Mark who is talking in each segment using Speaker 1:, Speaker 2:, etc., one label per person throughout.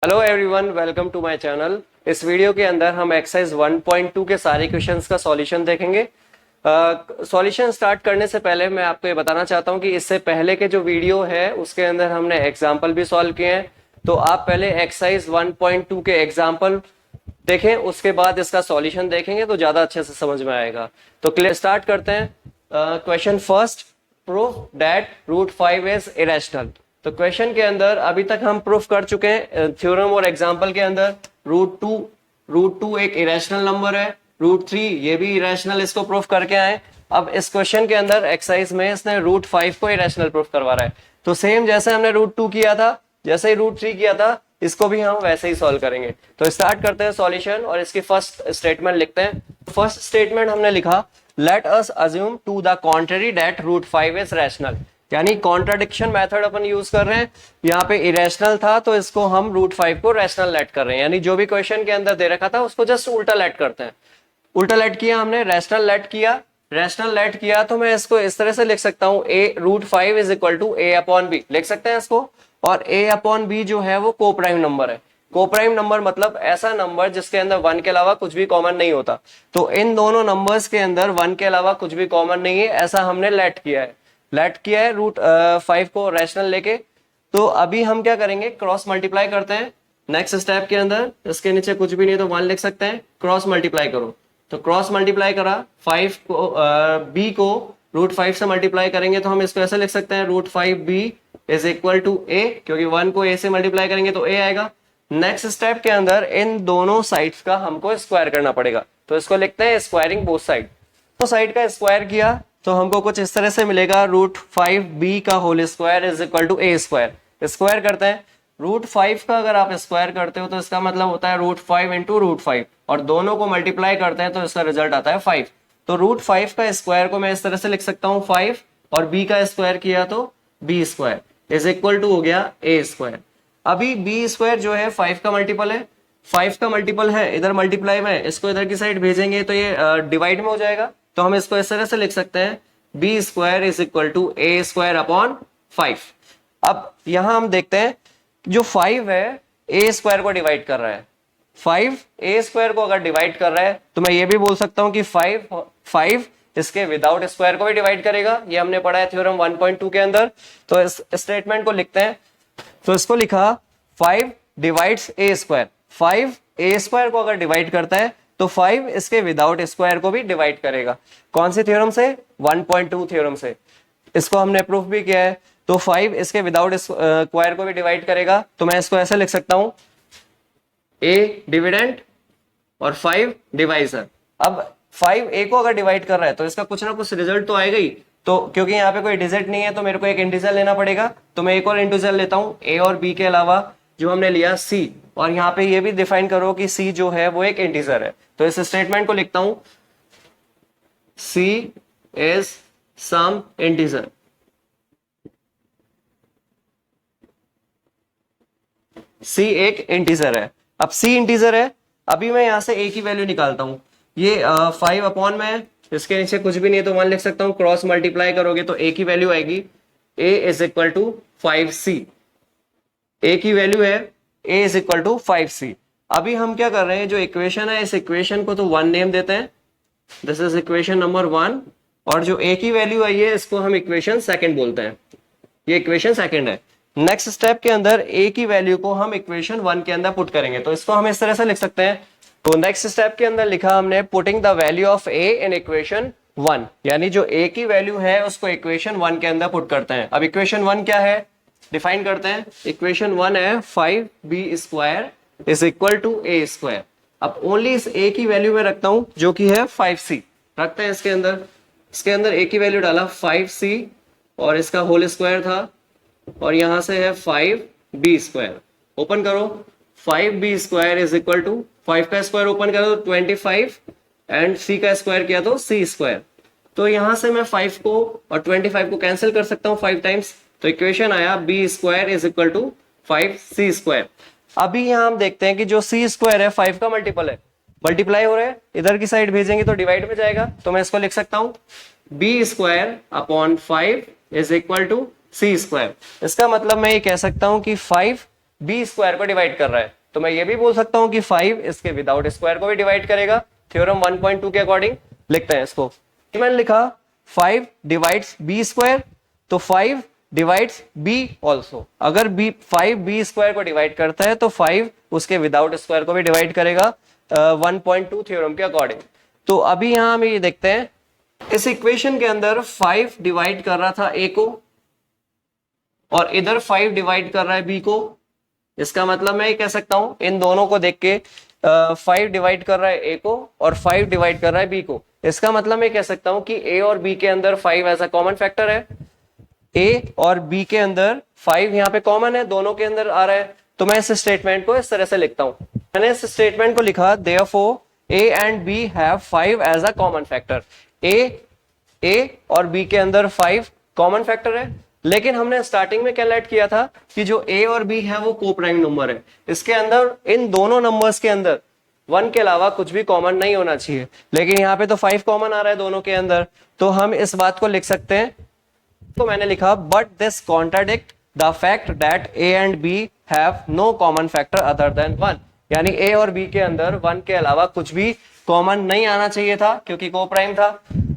Speaker 1: Hello everyone, welcome to my channel. इस video के अंदर हम एक्सरसाइज 1.2 के सारे क्वेश्चंस का सॉल्यूशन देखेंगे। सॉल्यूशन स्टार्ट करने से पहले मैं आपको ये बताना चाहता हूँ कि इससे पहले के जो वीडियो है उसके अंदर हमने एग्जाम्पल भी सॉल्व किए हैं, तो आप पहले एक्सरसाइज 1.2 के एग्जाम्पल देखें, उसके बाद इसका सॉल्यूशन देखेंगे तो ज्यादा अच्छे से समझ में आएगा। तो क्लियर स्टार्ट करते हैं। Question first, proof that root 5 is irrational. तो क्वेश्चन के अंदर अभी तक हम प्रूफ कर चुके हैं थ्योरम और एग्जांपल के अंदर। रूट टू एक इरेशनल नंबर है, रूट 3 ये भी इरेशनल, इसको प्रूफ करके आए। अब इस क्वेश्चन के अंदर एक्सरसाइज में इसने रूट 5 को इरेशनल प्रूफ करवा रहा है। तो सेम जैसे हमने रूट 2 किया था, जैसे ही रूट 3 किया था, इसको भी हम वैसे ही सॉल्व करेंगे। तो स्टार्ट करते हैं सॉल्यूशन और इसकी फर्स्ट स्टेटमेंट लिखते हैं। फर्स्ट स्टेटमेंट हमने लिखा, let us assume to the contrary that root 5 is rational. यानी कॉन्ट्राडिक्शन मेथड अपन यूज कर रहे हैं। यहाँ पे इरेशनल था तो इसको हम रूट 5 को रैशनल लेट कर रहे हैं, यानी जो भी क्वेश्चन के अंदर दे रखा था उसको जस्ट उल्टा लेट करते हैं। उल्टा लेट किया हमने, रैशनल लेट किया। रैशनल लेट किया तो मैं इसको इस तरह से लिख सकता हूँ, A root 5 is equal to A upon B लिख सकते हैं इसको। और ए अपॉन बी जो है वो को प्राइम नंबर है। को प्राइम नंबर मतलब ऐसा नंबर जिसके अंदर 1 के अलावा कुछ भी कॉमन नहीं होता। तो इन दोनों नंबर्स के अंदर 1 के अलावा कुछ भी कॉमन नहीं है, ऐसा हमने लेट किया है रूट 5 को रैशनल लेके। तो अभी हम क्या करेंगे, क्रॉस मल्टीप्लाई करते हैं। नेक्स्ट स्टेप के अंदर इसके नीचे कुछ भी नहीं है तो 1 लिख सकते हैं, क्रॉस मल्टीप्लाई करो। तो क्रॉस मल्टीप्लाई करा, 5 को बी को रूट 5 से मल्टीप्लाई करेंगे तो हम इसको ऐसे लिख सकते हैं, root 5 B is equal to A, क्योंकि 1 को ए से मल्टीप्लाई करेंगे तो ए आएगा। नेक्स्ट स्टेप के अंदर इन दोनों साइड्स का हमको स्क्वायर करना पड़ेगा, तो इसको लिखते हैं स्क्वायरिंग बोथ साइड। तो साइड का स्क्वायर किया तो हमको कुछ इस तरह से मिलेगा, रूट 5 बी का whole square is equal to A square. Square करते हैं, रूट 5 का अगर आप स्क्वायर करते हो तो इसका मतलब होता है रूट 5 इंटू रूट 5, और दोनों को मल्टीप्लाई करते हैं तो इसका रिजल्ट आता है 5। तो रूट 5 का स्क्वायर को मैं इस तरह से लिख सकता हूँ 5, और बी का स्क्वायर किया तो B square is equal to हो गया ए स्क्वायर। अभी बी स्क्वायर जो है 5 का मल्टीपल है, 5 का मल्टीपल है, इधर मल्टीप्लाई में, इसको इधर की साइड भेजेंगे तो ये डिवाइड में हो जाएगा। तो हम इसको इस तरह से लिख सकते हैं, B square is equal to A square upon 5। अब यहां हम देखते हैं जो 5 है ए स्क्वायर को डिवाइड कर रहा है। 5 ए स्क्वायर को अगर डिवाइड कर रहा है तो मैं ये भी बोल सकता हूं कि 5 इसके विदाउट स्क्वायर को भी डिवाइड करेगा। ये हमने पढ़ा है थ्योरम 1.2 के अंदर। तो इस स्टेटमेंट को लिखते हैं। तो इसको लिखा, 5 डिवाइड्स ए स्क्वायर। 5 ए स्क्वायर को अगर डिवाइड करता है तो 5 इसके विदाउट स्क्वायर को भी डिवाइड करेगा। कौन सी थ्योरम से? 1.2 थ्योरम से। इसको हमने प्रूफ भी किया है। तो 5 इसके विदाउट स्क्वायर को भी डिवाइड करेगा। तो मैं इसको ऐसे लिख सकता हूं, ए डिविडेंड और 5 डिवाइजर। अब 5 ए को अगर डिवाइड कर रहा है तो इसका कुछ ना कुछ रिजल्ट तो आएगा ही। तो क्योंकि यहाँ पे कोई डिजिट नहीं है तो मेरे को एक इंटीजर लेना पड़ेगा। तो मैं एक और इंटीजर लेता हूं, ए और बी के अलावा जो हमने लिया सी, और यहाँ पे ये भी डिफाइन करो कि सी जो है वो एक इंटीजर है। तो इस स्टेटमेंट को लिखता हूं, सी इज सम इंटीजर। सी एक इंटीजर है। अब सी इंटीजर है, अभी मैं यहां से ए की वैल्यू निकालता हूं। ये 5 अपॉन में है, इसके नीचे कुछ भी नहीं है तो 1 लिख सकता हूं। क्रॉस मल्टीप्लाई करोगे तो ए की वैल्यू आएगी, ए इज इक्वल टू 5c। ए की वैल्यू है ए इज इक्वल टू 5c। अभी हम क्या कर रहे हैं, जो इक्वेशन है इस इक्वेशन को तो 1 नेम देते हैं, दिस इज इक्वेशन नंबर 1। और जो ए की वैल्यू आई है इसको हम इक्वेशन सेकंड बोलते हैं, ये इक्वेशन सेकंड है। नेक्स्ट स्टेप के अंदर ए की वैल्यू को हम इक्वेशन 1 के अंदर पुट करेंगे, तो इसको हम इस तरह से लिख सकते हैं। तो नेक्स्ट स्टेप के अंदर लिखा हमने, putting the value of A in equation 1, यानी जो ए की वैल्यू है उसको इक्वेशन 1 के अंदर पुट करते हैं। अब इक्वेशन 1 क्या है, डिफाइन करते हैं। इक्वेशन 1 है 5b square is equal to A square. अब ओनली इस ए की वैल्यू में रखता हूं जो कि है 5c, रखते हैं इसके अंदर ए की वैल्यू डाला 5c, और इसका होल स्क्वायर था, और यहां से है 5b स्क्वायर। ओपन करो, 5b square is equal to 5 का स्क्वायर ओपन करो तो 25, एंड c का स्क्वायर किया तो c स्क्वायर। तो यहां से मैं 5 को और 25 को कैंसिल कर सकता हूं 5 टाइम्स। तो इक्वेशन आया b square is equal to 5c square. अभी यहां हम देखते हैं कि जो c स्क्वायर है 5 का मल्टीपल है, मल्टीप्लाई हो रहा है, इधर की साइड भेजेंगे तो डिवाइड में जाएगा। तो मैं इसको लिख सकता हूं, b square upon 5 is equal to c square. इसका मतलब मैं ये कह सकता हूं कि 5 बी स्क्वायर को डिवाइड कर रहा है, तो मैं ये भी बोल सकता हूं कि 5 इसके विदाउट स्क्वायर को भी डिवाइड करेगा। थ्योरम 1.2 के अकॉर्डिंग लिखते हैं इसको। मैंने लिखा 5 डिवाइड्स बी स्क्वायर, तो 5 डिवाइड्स बी ऑल्सो। अगर बी 5 बी स्क्वायर को डिवाइड करता है तो 5 उसके विदाउट स्क्वायर को भी डिवाइड करेगा 1.2 थ्योरम के अकॉर्डिंग। तो अभी यहां हम ये देखते हैं, इस इक्वेशन के अंदर 5 डिवाइड कर रहा था ए को और इधर 5 डिवाइड कर रहा है बी को। इसका मतलब मैं ये कह सकता हूं इन दोनों को देख के 5 डिवाइड कर रहा है ए को और 5 डिवाइड कर रहा है बी को। इसका मतलब मैं कह सकता हूं कि ए और बी के अंदर 5 ऐसा कॉमन फैक्टर है। ए और बी के अंदर 5 यहाँ पे कॉमन है, दोनों के अंदर आ रहा है। तो मैं इस स्टेटमेंट को इस तरह से लिखता हूं। मैंने इस स्टेटमेंट को लिखा therefore A and B have 5 as a common factor. A और बी के अंदर 5 कॉमन फैक्टर है, लेकिन हमने स्टार्टिंग में कैलकुलेट किया था कि जो ए और बी है वो को प्राइम नंबर है। इसके अंदर इन दोनों नंबर्स के अंदर 1 के अलावा कुछ भी कॉमन नहीं होना चाहिए, लेकिन यहाँ पे तो 5 कॉमन आ रहा है दोनों के अंदर, तो हम इस बात को लिख सकते हैं। तो मैंने लिखा but this contradict the fact that A and B have no common factor other than 1। यानी ए और बी के अंदर 1 के अलावा कुछ भी कॉमन नहीं आना चाहिए था, क्योंकि को प्राइम था।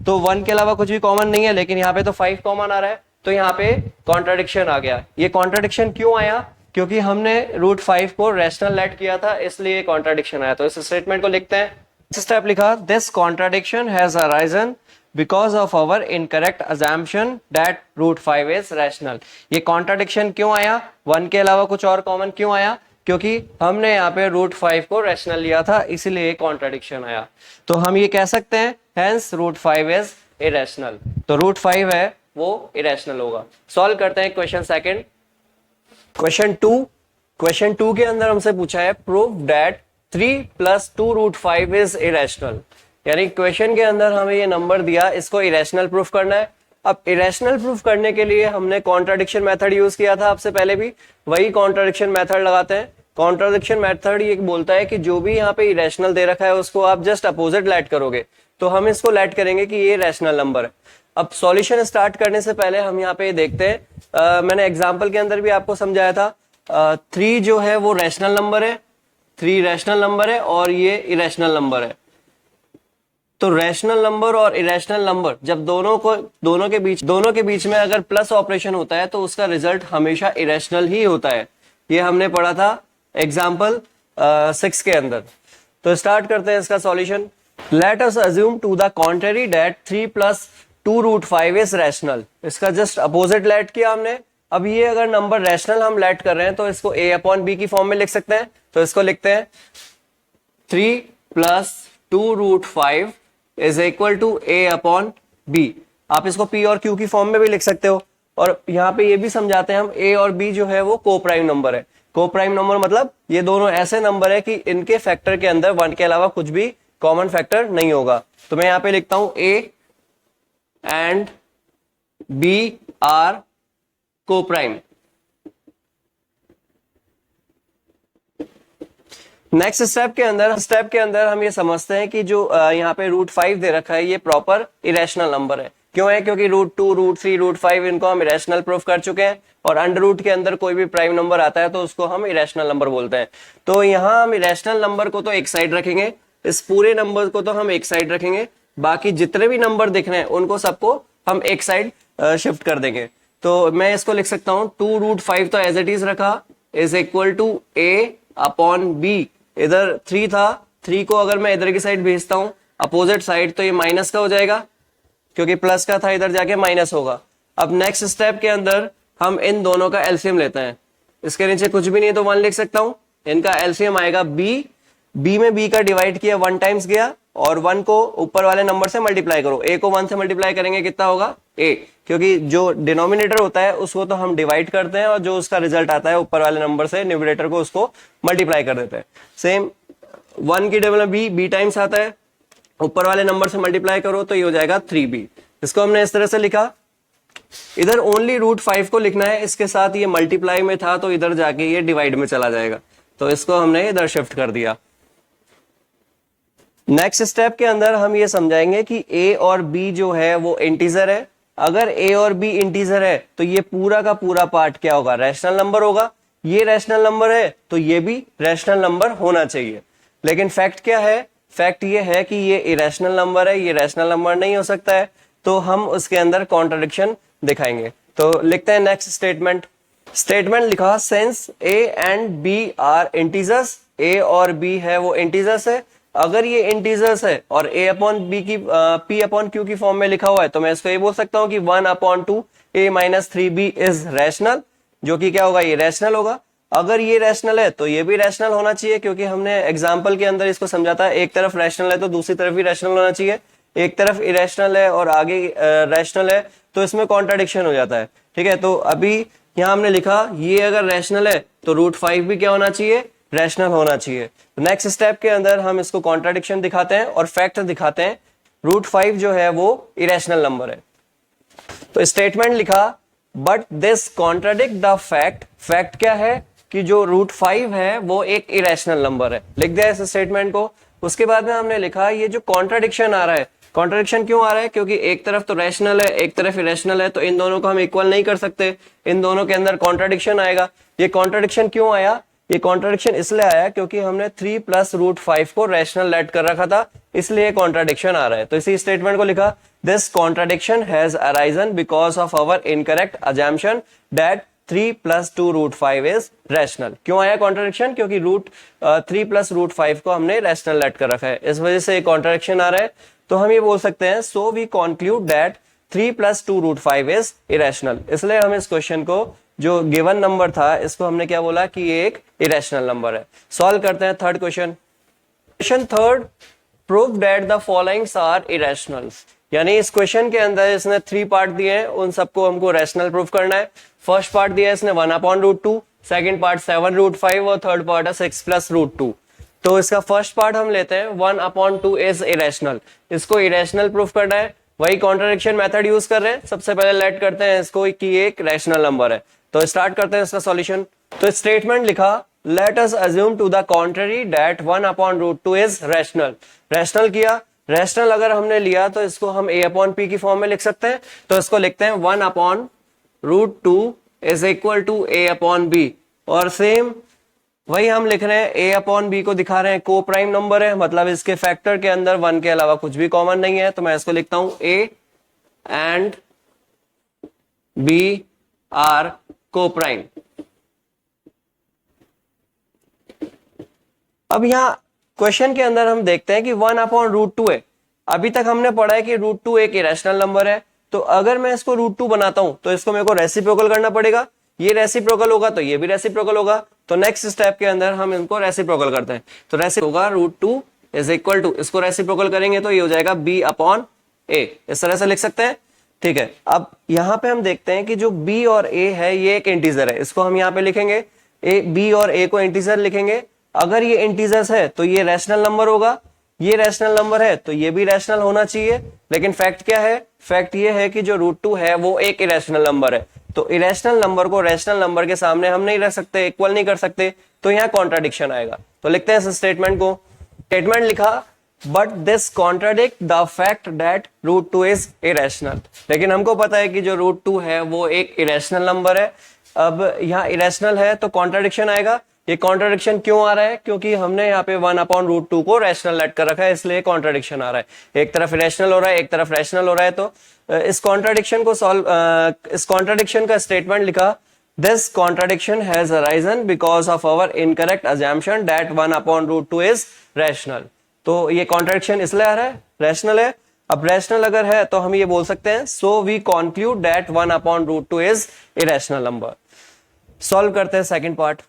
Speaker 1: तो 1 के अलावा कुछ भी कॉमन नहीं है, लेकिन यहाँ पे तो 5 कॉमन आ रहा है, तो यहाँ पे कॉन्ट्राडिक्शन आ गया। ये कॉन्ट्राडिक्शन क्यों आया? क्योंकि हमने √5 को रैशनल लेट किया था, इसलिए कॉन्ट्राडिक्शन आया। तो इस स्टेटमेंट को लिखते हैं। स्टेप लिखा this contradiction has arisen because of our incorrect assumption that √5 is rational. ये कॉन्ट्राडिक्शन क्यों आया? 1 के अलावा कुछ और कॉमन क्यों आया? क्योंकि हमने यहाँ पे √5 को रैशनल लिया था, इसलिए कॉन्ट्राडिक्शन आया। तो हम ये कह सकते हैं हेंस √5 इज इरेशनल। तो √5 है वो इरेशनल होगा। सॉल्व करते हैं क्वेश्चन सेकंड। क्वेश्चन 2 के अंदर हमसे पूछा है प्रूव दैट 3 + 2√5 इज इरेशनल। यानी क्वेश्चन के अंदर हमें ये नंबर दिया, इसको इरेशनल प्रूफ करना है। अब इरेशनल प्रूफ करने के लिए हमने कॉन्ट्राडिक्शन मेथड यूज किया था आपसे पहले भी, वही कॉन्ट्राडिक्शन मेथड लगाते हैं। कॉन्ट्राडिक्शन मेथड ये बोलता है कि जो भी यहाँ पे इरेशनल दे रखा है उसको आप जस्ट अपोजिट लेट करोगे, तो हम इसको लेट करेंगे कि ये रैशनल नंबर है। अब सॉल्यूशन स्टार्ट करने से पहले हम यहाँ पे देखते हैं, मैंने एग्जांपल के अंदर भी आपको समझाया था, 3 जो है वो रैशनल नंबर है, 3 रैशनल नंबर है और ये इरेशनल नंबर है। तो रैशनल नंबर और इरेशनल नंबर जब दोनों के बीच में अगर प्लस ऑपरेशन होता है तो उसका रिजल्ट हमेशा इरेशनल ही होता है। ये हमने पढ़ा था एग्जाम्पल 6 के अंदर। तो स्टार्ट करते हैं इसका solution. Let us assume to the contrary that 3 + 2√5 is rational. इसका जस्ट अपोजिट लेट किया हमने। अब ये अगर नंबर रैशनल हम लेट कर रहे हैं तो इसको a/b की फॉर्म में लिख सकते हैं। तो इसको लिखते हैं 3 + 2√5 इज इक्वल टू a/b। आप इसको p और q की फॉर्म में भी लिख सकते हो। और यहाँ पे ये भी समझाते हैं हम a और b जो है वो को प्राइम नंबर है। को प्राइम नंबर मतलब ये दोनों ऐसे नंबर है कि इनके फैक्टर के अंदर 1 के अलावा कुछ भी कॉमन फैक्टर नहीं होगा। तो मैं यहाँ पे लिखता हूं a एंड b आर को प्राइम। नेक्स्ट स्टेप के अंदर हम ये समझते हैं कि जो यहाँ पे √5 दे रखा है ये प्रॉपर इरेशनल नंबर है। क्यों है? क्योंकि √2, √3, √5 इनको हम इरेशनल प्रूफ कर चुके हैं, और अंडर रूट के अंदर कोई भी प्राइम नंबर आता है तो उसको हम इरेशनल नंबर बोलते हैं। तो यहाँ हम इरेशनल नंबर को तो एक साइड रखेंगे, इस पूरे नंबर को तो हम एक साइड रखेंगे, बाकी जितने भी नंबर दिख रहे हैं उनको सबको हम एक साइड शिफ्ट कर देंगे। तो मैं इसको लिख सकता हूं 2√5 तो एज इट इज रखा इज इक्वल टू a/b। इधर 3 था, 3 को अगर मैं इधर की साइड भेजता हूं अपोजिट साइड तो ये माइनस का हो जाएगा, क्योंकि प्लस का था इधर जाके माइनस होगा। अब नेक्स्ट स्टेप के अंदर हम इन दोनों का एलसीएम लेते हैं। इसके नीचे कुछ भी नहीं तो 1 लिख सकता हूं। इनका एलसीएम आएगा b में b का डिवाइड किया 1 टाइम्स गया, और 1 को ऊपर वाले नंबर से मल्टीप्लाई करो। a को 1 से मल्टीप्लाई करेंगे कितना होगा a, क्योंकि जो डिनोमिनेटर होता है उसको तो हम डिवाइड करते हैं और जो उसका रिजल्ट आता है ऊपर वाले नंबर से न्यूमरेटर को उसको मल्टीप्लाई कर देते हैं। सेम 1 की टेबल में b टाइम्स आता है, ऊपर वाले नंबर से मल्टीप्लाई करो तो ये हो जाएगा 3b। इसको हमने इस तरह से लिखा। इधर ओनली √5 को लिखना है, इसके साथ ये मल्टीप्लाई में था तो इधर जाके ये डिवाइड में चला जाएगा, तो इसको हमने इधर शिफ्ट कर दिया। नेक्स्ट स्टेप के अंदर हम ये समझाएंगे कि a और b जो है वो इंटीजर है। अगर a और b इंटीजर है तो ये पूरा का पूरा पार्ट क्या होगा? रैशनल नंबर होगा। ये रैशनल नंबर है तो ये भी रैशनल नंबर होना चाहिए। लेकिन फैक्ट क्या है, फैक्ट ये है कि ये इरेशनल नंबर है, ये रैशनल नंबर नहीं हो सकता है, तो हम उसके अंदर कॉन्ट्रडिक्शन दिखाएंगे। तो लिखते हैं नेक्स्ट स्टेटमेंट। स्टेटमेंट लिखा, since A and B are integers, A और बी है वो इंटीजर्स है। अगर ये इंटीजर्स है और a अपॉन बी की p अपॉन क्यू की फॉर्म में लिखा हुआ है तो मैं इसको ये बोल सकता हूं कि 1/2 a minus 3b is rational, जो कि क्या होगा, ये रैशनल होगा। अगर ये रैशनल है तो ये भी रैशनल होना चाहिए, क्योंकि हमने एग्जाम्पल के अंदर इसको समझा था, एक तरफ रैशनल है तो दूसरी तरफ भी रैशनल होना चाहिए, एक तरफ इरेशनल है और आगे रैशनल है तो इसमें कॉन्ट्राडिक्शन हो जाता है। ठीक है, तो अभी यहाँ हमने लिखा ये अगर रैशनल है तो √5 भी क्या होना चाहिए, रैशनल होना चाहिए। नेक्स्ट स्टेप के अंदर हम इसको कॉन्ट्राडिक्शन दिखाते हैं और फैक्ट दिखाते हैं। √5 जो है वो इरेशनल नंबर है। तो स्टेटमेंट लिखा, but this contradict the fact, fact क्या है कि जो √5 है वो एक इरेशनल नंबर है। लिख दिया इस स्टेटमेंट को। उसके बाद में हमने लिखा ये जो कॉन्ट्राडिक्शन आ रहा है, कॉन्ट्राडिक्शन क्यों आ रहा है, क्योंकि एक तरफ तो रैशनल है एक तरफ इरेशनल है, तो इन दोनों को हम इक्वल नहीं कर सकते, इन दोनों के अंदर कॉन्ट्राडिक्शन आएगा। ये कॉन्ट्राडिक्शन क्यों आया, ये कॉन्ट्राडिक्शन इसलिए आया क्योंकि हमने 3 + √5 को रैशनल लेट कर रखा था, इसलिए कॉन्ट्राडिक्शन आ रहा है। तो इसी स्टेटमेंट को लिखा, this contradiction has arisen because of our incorrect assumption that 3 + 2 √5 is rational. क्यों आया कॉन्ट्राडिक्शन, क्योंकि 3 + √5 को हमने रैशनल लेट कर रखा है, इस वजह से कॉन्ट्राडिक्शन आ रहा है। तो हम ये बोल सकते हैं, so we conclude that 3 + 2 √5 is irrational. इसलिए हम इस क्वेश्चन को, जो गिवन नंबर था, इसको हमने क्या बोला कि ये एक इरेशनल नंबर है। सॉल्व करते हैं third question. Question third, prove that the followings are irrationals. यानी इस क्वेश्चन के अंदर इसने 3 पार्ट दिए हैं, उन सबको हमको रैशनल प्रूव करना है। फर्स्ट पार्ट दिया है इसने 1/√2, सेकंड पार्ट 7√5 और थर्ड पार्ट है 6 + √2। तो इसका फर्स्ट पार्ट हम लेते हैं, 1/2 इज इरेशनल, इसको इरेशनल प्रूफ करना है। वही कॉन्ट्राडिक्शन मेथड यूज कर रहे हैं। सबसे पहले लेट करते हैं इसको कि एक रैशनल नंबर है, तो स्टार्ट करते हैं इसका सॉल्यूशन। तो स्टेटमेंट लिखा, let us assume to the contrary that 1/√2 is rational. Rational किया, रैशनल अगर हमने लिया तो इसको हम a/p की फॉर्म में लिख सकते हैं। तो इसको लिखते हैं 1/√2 इज इक्वल टू a/b। और सेम वही हम लिख रहे हैं, a/b को दिखा रहे हैं को प्राइम नंबर है, मतलब इसके फैक्टर के अंदर 1 के अलावा कुछ भी कॉमन नहीं है। तो मैं इसको लिखता हूं a एंड b आर को प्राइम। अब यहां क्वेश्चन के अंदर हम देखते हैं कि 1/√2 है। अभी तक हमने पढ़ा है कि √2 एक इरेशनल नंबर है, तो अगर मैं इसको √2 बनाता हूं तो इसको मेरे को रेसिप्रोकल करना पड़ेगा। ये रेसिप्रोकल होगा तो ये भी रेसिप्रोकल होगा। तो नेक्स्ट स्टेप के अंदर हम इनको रेसिप्रोकल करते हैं। तो रेसिप्रोकल होगा √2 इज इक्वल टू, इसको रेसिप्रोकल करेंगे तो ये हो जाएगा b/a। इस तरह से लिख सकते हैं। ठीक है, अब यहां पे हम देखते हैं कि जो b और a है ये एक इंटीजर है, इसको हम यहां पे लिखेंगे, b और a को इंटीजर लिखेंगे। अगर ये इंटीजर्स है तो ये रैशनल नंबर होगा, ये रैशनल नंबर है तो ये भी रैशनल होना चाहिए। लेकिन फैक्ट क्या है, फैक्ट ये है कि जो √2 है वो एक इरेशनल नंबर है। तो इरेशनल नंबर को रैशनल नंबर के सामने हम नहीं रख सकते, इक्वल नहीं कर सकते, तो यहाँ कॉन्ट्राडिक्शन आएगा। तो लिखते हैं इस स्टेटमेंट को। स्टेटमेंट लिखा, but this contradict the fact that √2 is irrational. लेकिन हमको पता है कि जो √2 है वो एक इरेशनल नंबर है। अब यहाँ इरेशनल है तो कॉन्ट्राडिक्शन आएगा। ये कॉन्ट्राडिक्शन क्यों आ रहा है, क्योंकि हमने यहाँ पे 1/√2 को रैशनल लेट कर रखा है, इसलिए कॉन्ट्राडिक्शन आ रहा है। एक तरफ इरेशनल हो रहा है एक तरफ रैशनल हो रहा है। तो इस कॉन्ट्राडिक्शन को इस कॉन्ट्राडिक्शन का स्टेटमेंट लिखा, this contradiction has arisen because of our incorrect assumption that 1/√2 is rational. तो ये कॉन्ट्राडिक्शन इसलिए आ रहा है, रैशनल है। अब रैशनल अगर है तो हम ये बोल सकते हैं, so we conclude that 1/√2 is irrational number. Solve करते हैं second part.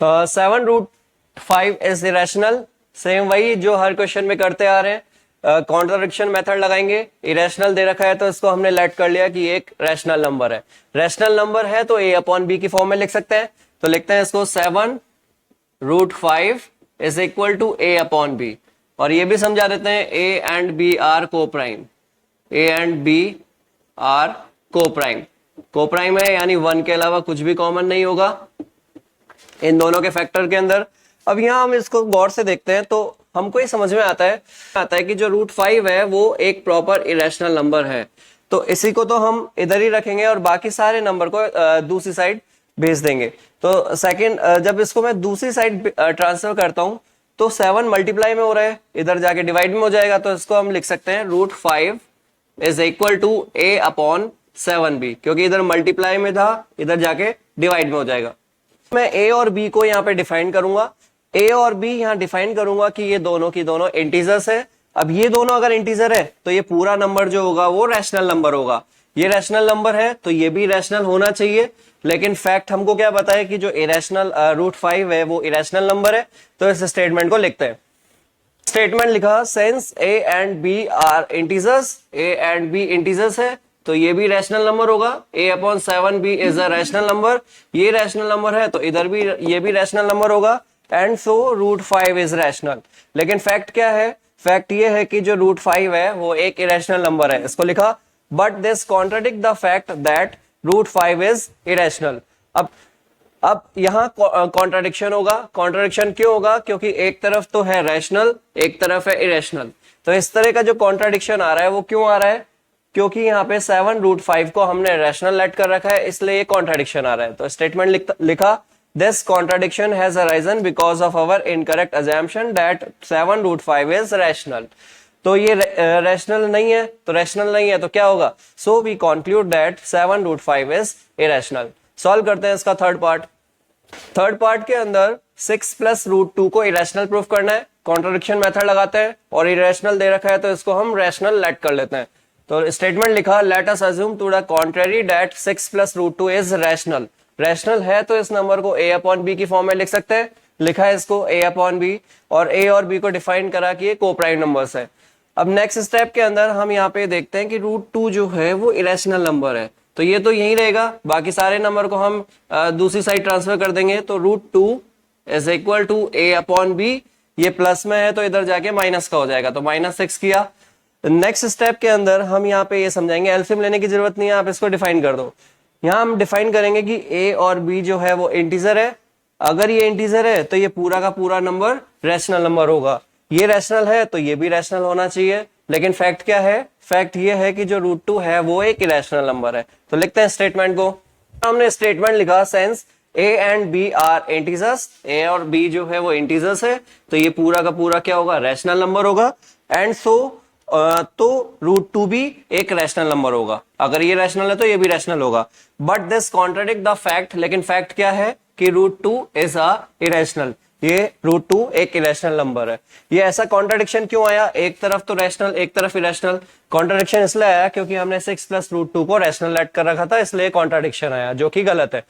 Speaker 1: 7√5 is irrational. Same वही जो हर क्वेश्चन में करते आ रहे हैं, कॉन्ट्राडिक्शन मेथड लगाएंगे। इरेशनल दे रखा है तो इसको हमने लेट कर लिया कि एक रैशनल नंबर है। रैशनल नंबर है तो a/b की फॉर्म में लिख सकते हैं। तो लिखते हैं इसको 7√5 इज इक्वल टू a/b। और ये भी समझा देते हैं a and b are coprime, a and b are coprime. Coprime है यानी 1 के अलावा कुछ भी कॉमन नहीं होगा इन दोनों के फैक्टर के अंदर। अब यहाँ हम इसको गौर से देखते हैं तो हमको ये समझ में आता है कि जो √5 है वो एक प्रॉपर इरेशनल नंबर है। तो इसी को तो हम इधर ही रखेंगे और बाकी सारे नंबर को दूसरी साइड भेज देंगे। तो सेकंड जब इसको मैं दूसरी साइड ट्रांसफर करता हूं तो 7 मल्टीप्लाई में हो रहा है, इधर जाके डिवाइड में हो जाएगा, तो इसको हम लिख सकते हैं √5 is equal to a upon 7b, क्योंकि इधर मल्टीप्लाई में था, इधर जाके डिवाइड में हो जाएगा। मैं a और b को यहाँ पे डिफाइन करूंगा। a और b यहाँ डिफाइन करूंगा कि ये दोनों की दोनों इंटीजर्स है। अब ये दोनों अगर इंटीजर है तो ये पूरा नंबर जो होगा वो रैशनल नंबर होगा। ये रैशनल नंबर है तो ये भी रैशनल होना चाहिए, लेकिन फैक्ट हमको क्या पता है कि जो इरेशनल √5 है वो इरेशनल नंबर है। तो इस स्टेटमेंट को लिखते हैं। स्टेटमेंट लिखा, since a and b are integers, a and b integers है तो ये भी रैशनल नंबर होगा। a upon 7b is a rational number, ये रैशनल नंबर है तो इधर भी ये भी रैशनल नंबर होगा, एंड सो √5 इज रैशनल। लेकिन फैक्ट क्या है? फैक्ट ये है कि जो √5 है वो एक इरेशनल नंबर है। इसको लिखा, but this contradict the fact that √5 is irrational. अब यहाँ कॉन्ट्राडिक्शन होगा। कॉन्ट्राडिक्शन क्यों होगा? क्योंकि एक तरफ तो है रैशनल, एक तरफ है इरेशनल। तो इस तरह का जो कॉन्ट्राडिक्शन आ रहा है वो क्यों आ रहा है? क्योंकि यहाँ पे 7 √5 को हमने रैशनल लेट कर रखा है, इसलिए ये कॉन्ट्राडिक्शन आ रहा है। तो स्टेटमेंट लिखा, this contradiction has arisen because of our incorrect assumption that 7 √5 is rational. तो ये रैशनल नहीं है, तो रैशनल नहीं है तो क्या होगा? So we conclude that 7 √5 is irrational. सॉल्व करते हैं इसका थर्ड पार्ट। थर्ड पार्ट के अंदर 6 प्लस √2 को इरेशनल प्रूफ करना है। कॉन्ट्राडिक्शन मेथड लगाते हैं और इरेशनल दे रखा है तो इसको हम रैशनल लेट कर लेते हैं। तो स्टेटमेंट लिखा, let us assume to the contrary that 6 plus √2 is rational. Rational है तो इस नंबर को a अपॉन b की फॉर्म में लिख सकते हैं। लिखा है इसको a अपॉन b, और a और b को डिफाइन करा कि ये कोप्राइम नंबर्स है। अब नेक्स्ट स्टेप के अंदर हम यहाँ पे देखते हैं कि √2 जो है वो इरेशनल नंबर है, तो ये तो यही रहेगा। बाकी सारे नंबर को हम दूसरी साइड ट्रांसफर कर देंगे। तो √2 is equal to a upon b, ये प्लस में है तो इधर जाके माइनस का हो जाएगा, तो -6 किया। नेक्स्ट स्टेप के अंदर हम यहाँ पे ये समझाएंगे, एलसीएम लेने की जरूरत नहीं है, आप इसको डिफाइन कर दो। यहाँ हम डिफाइन करेंगे कि a और b जो है वो इंटीजर है। अगर ये इंटीजर है तो ये पूरा का पूरा नंबर रैशनल नंबर होगा। ये रैशनल है तो ये भी रैशनल होना चाहिए। लेकिन फैक्ट क्या है? फैक्ट ये है कि जो √2 है वो एक इरेशनल नंबर है। तो लिखते हैं स्टेटमेंट को। हमने स्टेटमेंट लिखा, since a and b are integers, a और b जो है वो इंटीजर्स है तो ये पूरा का पूरा क्या होगा? रैशनल नंबर होगा। एंड सो तो √2 भी एक रैशनल नंबर होगा। अगर ये रैशनल है तो ये भी रैशनल होगा। But this contradict the fact, लेकिन फैक्ट क्या है कि √2 इज अ इरेशनल। ये √2 एक इरेशनल नंबर है। ये ऐसा कॉन्ट्राडिक्शन क्यों आया? एक तरफ तो रैशनल, एक तरफ इरेशनल। कॉन्ट्राडिक्शन इसलिए आया क्योंकि हमने 6 प्लस √2 को रैशनल लेट कर रखा था, इसलिए कॉन्ट्राडिक्शन आया, जो कि गलत है।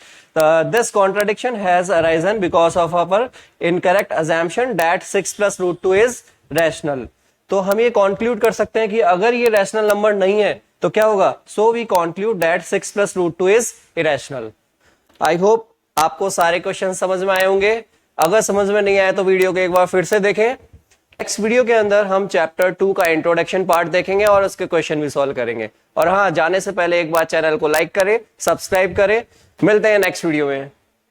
Speaker 1: This contradiction has arisen because of our incorrect assumption that 6 plus √2 is rational. तो हम ये कंक्लूड कर सकते हैं कि अगर ये रैशनल नंबर नहीं है तो क्या होगा? So we conclude that 6 plus √2 is irrational. I hope आपको सारे क्वेश्चन समझ में आए होंगे। अगर समझ में नहीं आया तो वीडियो को एक बार फिर से देखें। नेक्स्ट वीडियो के अंदर हम चैप्टर 2 का इंट्रोडक्शन पार्ट देखेंगे और उसके क्वेश्चन भी सॉल्व करेंगे। और हाँ, जाने से पहले एक बार चैनल को लाइक करें, सब्सक्राइब करें। मिलते हैं नेक्स्ट वीडियो में।